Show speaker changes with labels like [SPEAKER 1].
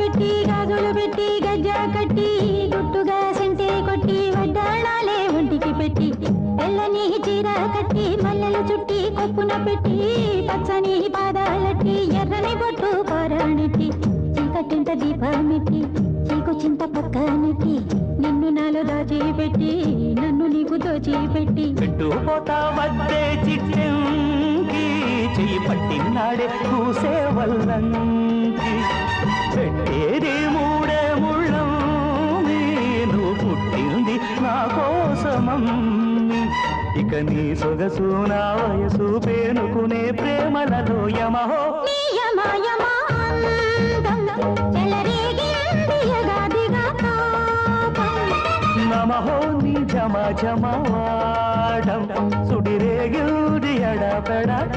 [SPEAKER 1] పెట్టి గాజులు పెట్టి గజ్జా కట్టి గుట్టుగా సెంటే కొట్టి వడ్డాణాలే ఒంటికి పెట్టి తెల్లని చీర కట్టి మల్లెలు చుట్టి కొప్పున పెట్టి పచ్చని పాదాలట్టి ఎర్రని బొట్టు పారాణెట్టి చీకటింట దీపమెట్టి చీకు చింత పక్కనెట్టి నిన్ను నాలో దాచిపెట్టి నన్ను నీకు దోచిపెట్టి
[SPEAKER 2] పెట్టుపోతా వద్దే చిట్టెంకి చెయ్యి పట్టినాడే కూసే వల్లంకి పెట్టేది మూడే ముళ్ళం నువ్వు పుట్టింది నా కోసమమ్మి ఇక నీ సొగసు నా వయసు పేనుకునే ప్రేమలలో యమహో నమహో నీ జమ జమవాడం సుడిరేగిల్ది ఎడపెడ